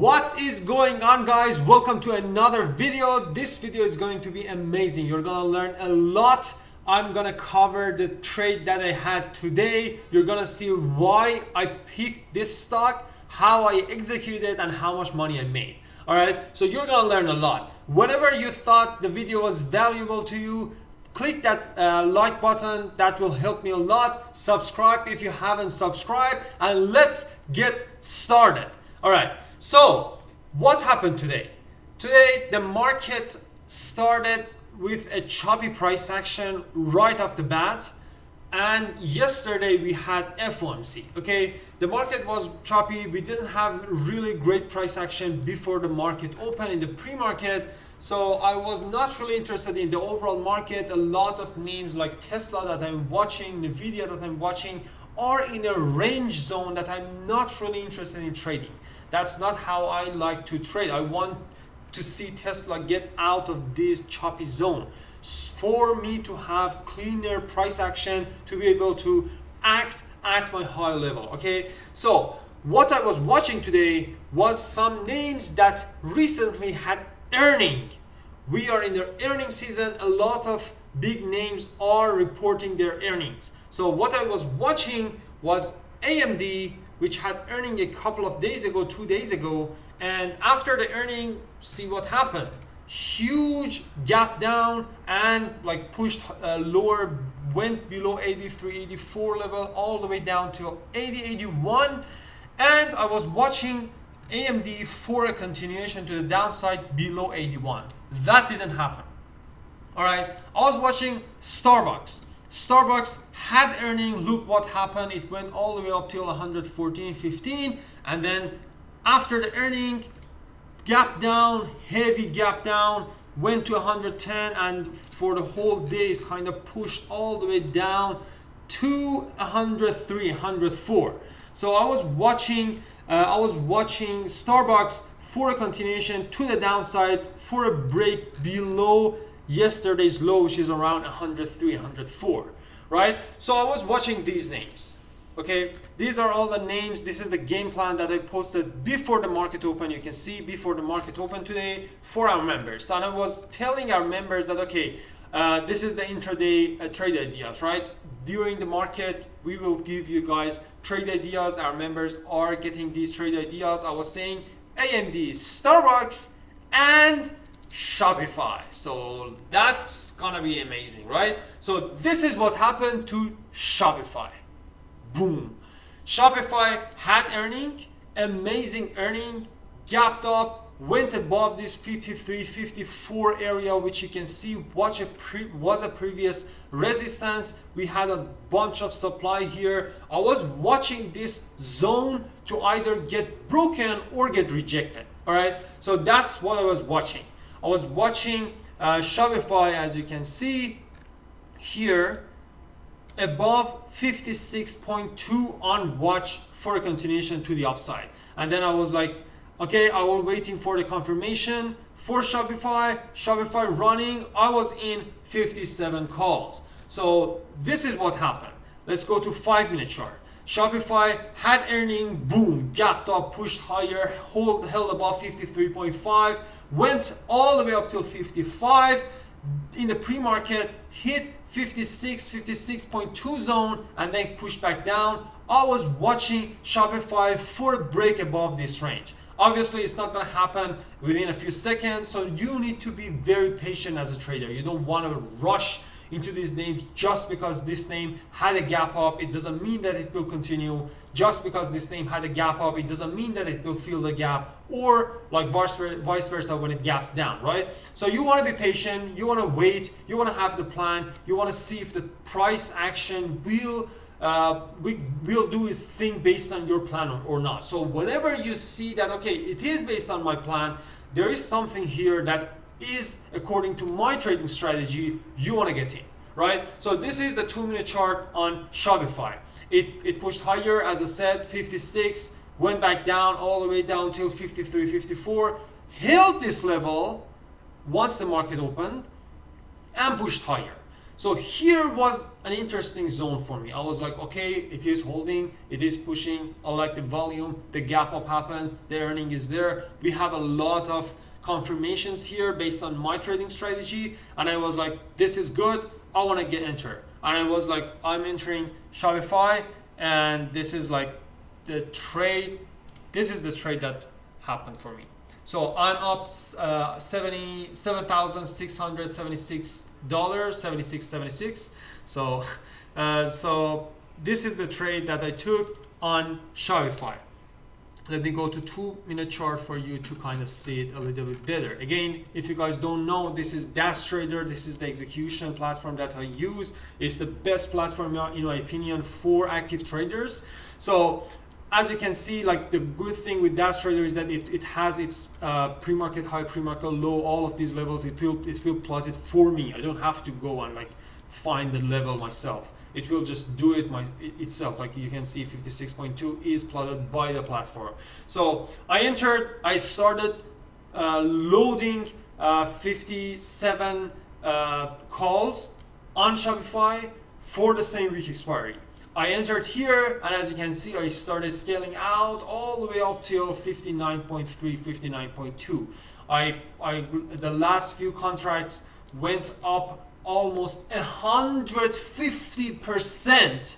What is going on, guys? Welcome to another video. This video is going to be amazing. You're gonna learn a lot. I'm gonna cover the trade that I had today. You're gonna see why I picked this stock, how I executed, and how much money I made. All right, so you're gonna learn a lot. Whenever you thought the video was valuable to you, click that like button. That will help me a lot. Subscribe if you haven't subscribed, and let's get started. All right, so what happened today? Today the market started with a choppy price action right off the bat, and yesterday we had FOMC. Okay, the market was choppy. We didn't have really great price action before the market opened in the pre-market, so I was not really interested in the overall market. A lot of names like Tesla that I'm watching, Nvidia that I'm watching, are in a range zone that I'm not really interested in trading. That's not how I like to trade. I want to see Tesla get out of this choppy zone for me to have cleaner price action to be able to act at my high level. Okay, so what I was watching today was some names that recently had earning. We are in the earning season. A lot of big names are reporting their earnings. So what I was watching was AMD, which had earning a couple of days ago, 2 days ago, and after the earning, see what happened. Huge gap down and like pushed lower, went below 83, 84 level all the way down to 80, 81, and I was watching AMD for a continuation to the downside below 81. That didn't happen. All right, I was watching Starbucks. Starbucks had earning. Look what happened. It went all the way up till 114.15, and then after the earning, gap down, heavy gap down, went to 110, and for the whole day it kind of pushed all the way down to 103, 104. So I was watching Starbucks for a continuation to the downside for a break below yesterday's low, which is around 103, 104, right? So I was watching these names. Okay, these are all the names. This is the game plan that I posted before the market open. You can see before the market open today for our members, and I was telling our members that okay, this is the intraday trade ideas, right? During the market, we will give you guys trade ideas. Our members are getting these trade ideas. I was saying AMD, Starbucks, and Shopify. So that's gonna be amazing, right? So this is what happened to Shopify. Boom. Shopify had earning, amazing earning, gapped up, went above this 53, 54 area, which you can see was a previous resistance. We had a bunch of supply here. I was watching this zone to either get broken or get rejected. All right, so that's what I was watching. I was watching Shopify, as you can see here, above 56.2 on watch for a continuation to the upside. And then I was like, okay, I was waiting for the confirmation for Shopify running. I was in 57 calls. So this is what happened. Let's go to 5-minute chart. Shopify had earning, boom, gapped up, pushed higher, held above 53.5, went all the way up till 55. In the pre-market, hit 56.2 zone, and then pushed back down. I was watching Shopify for a break above this range. Obviously, it's not going to happen within a few seconds, so you need to be very patient as a trader. You don't want to rush into these names just because this name had a gap up. It doesn't mean that it will continue. Just because this name had a gap up, it doesn't mean that it will fill the gap, or like vice versa when it gaps down, right? So you want to be patient, you want to wait, you want to have the plan, you want to see if the price action will do its thing based on your plan or not. So whenever you see that, okay, it is based on my plan, there is something here that is according to my trading strategy, you want to get in, right? So this is the 2-minute chart on Shopify. It pushed higher, as I said, 56, went back down all the way down till 53, 54, held this level once the market opened, and pushed higher. So here was an interesting zone for me. I was like, okay, it is holding, it is pushing. I like the volume, the gap up happened, the earning is there. We have a lot of confirmations here based on my trading strategy. And I was like, this is good. I want to get enter. And I was like, I'm entering Shopify, and this is like the trade. This is the trade that happened for me. So I'm up $77,676, 76.76. So so this is the trade that I took on Shopify. Let me go to 2-minute chart for you to kind of see it a little bit better. Again, if you guys don't know, this is Dash Trader. This is the execution platform that I use. It's the best platform in my opinion for active traders. So as you can see, like the good thing with Dash Trader is that it has its pre-market high, pre-market low, all of these levels. It will plot it for me. I don't have to go and like find the level myself. It will just do it itself. Like you can see 56.2 is plotted by the platform. So I entered, I started loading 57 calls on Shopify for the same week expiry. I entered here, and as you can see, I started scaling out all the way up till 59.3, 59.2. The last few contracts went up almost 150%.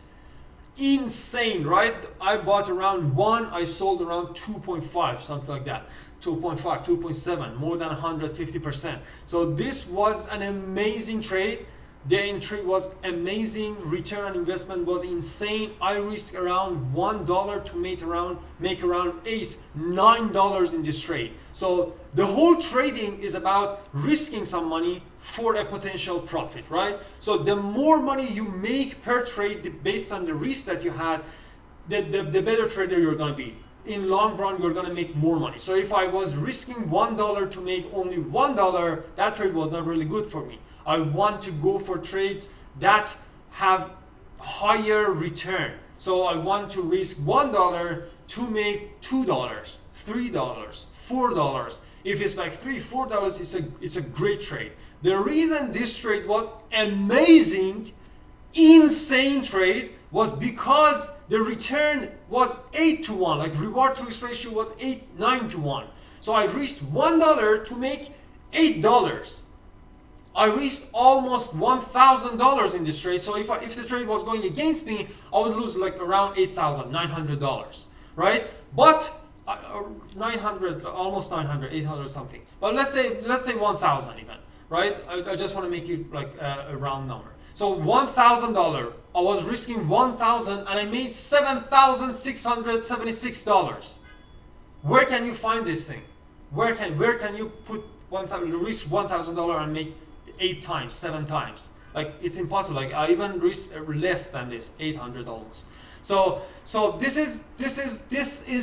Insane, right? I bought around 1, I sold around 2.5, something like that. 2.5, 2.7, more than 150%. So this was an amazing trade. The entry was amazing. Return on investment was insane. I risked around $1 to make around $9 in this trade. So the whole trading is about risking some money for a potential profit, right? So the more money you make per trade based on the risk that you had, the better trader you're going to be. In long run, you're going to make more money. So if I was risking $1 to make only $1, that trade was not really good for me. I want to go for trades that have higher return. So I want to risk $1 to make $2, $3, $4. If it's like $3, $4, it's a great trade. The reason this trade was amazing, insane trade, was because the return was 8 to 1. Like reward to risk ratio was 9 to 1. So I risked $1 to make $8. I risked almost $1,000 in this trade. So if the trade was going against me, I would lose like around $8,900, right? But 900, almost 900, 800 something. But let's say 1,000 even, right? I just want to make it like a round number. So $1,000, I was risking 1,000 and I made $7,676. Where can you find this thing? Where can you put risk $1,000 and make 8 times, 7 times? Like it's impossible. Like I even risk less than this, 800 almost. So this is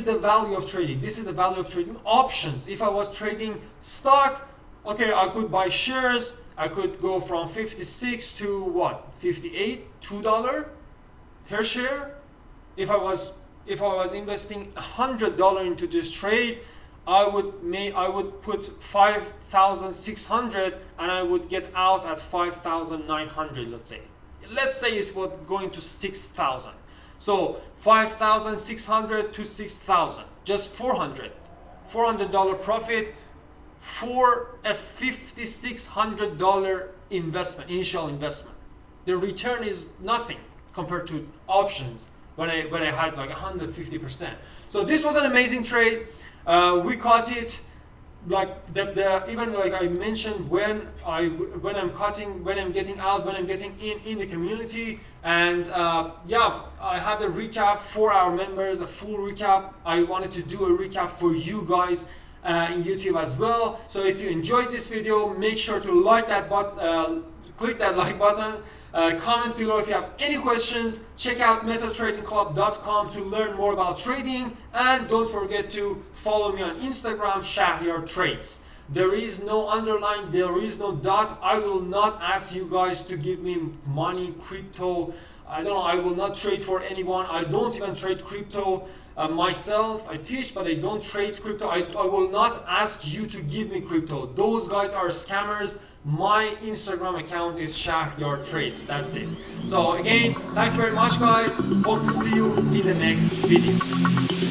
the value of trading. This is the value of trading options. If I was trading stock, okay, I could buy shares. I could go from 56 to what? 58, $2 per share. If I was investing $100 into this trade, I would put 5,600 and I would get out at 5,900. Let's say it was going to 6,000. So 5,600 to 6,000, just $400 profit for a $5,600 investment, initial investment. The return is nothing compared to options when I had like 150%. So this was an amazing trade. We caught it. Like even like I mentioned, when I'm cutting, when I'm getting out, when I'm getting in the community, and yeah, I have a recap for our members, a full recap. I wanted to do a recap for you guys in YouTube as well. So if you enjoyed this video, make sure to like that button, click that like button. Comment below if you have any questions. Check out methodtradingclub.com to learn more about trading, and don't forget to follow me on Instagram, Shahryar Trades. There is no underline, there is no dot. I will not ask you guys to give me money, crypto. I don't know, I will not trade for anyone. I don't even trade crypto. Myself, I teach, but I don't trade crypto. I will not ask you to give me crypto. Those guys are scammers. My Instagram account is Shahryar Trades. That's it. So again, thank you very much, guys. Hope to see you in the next video.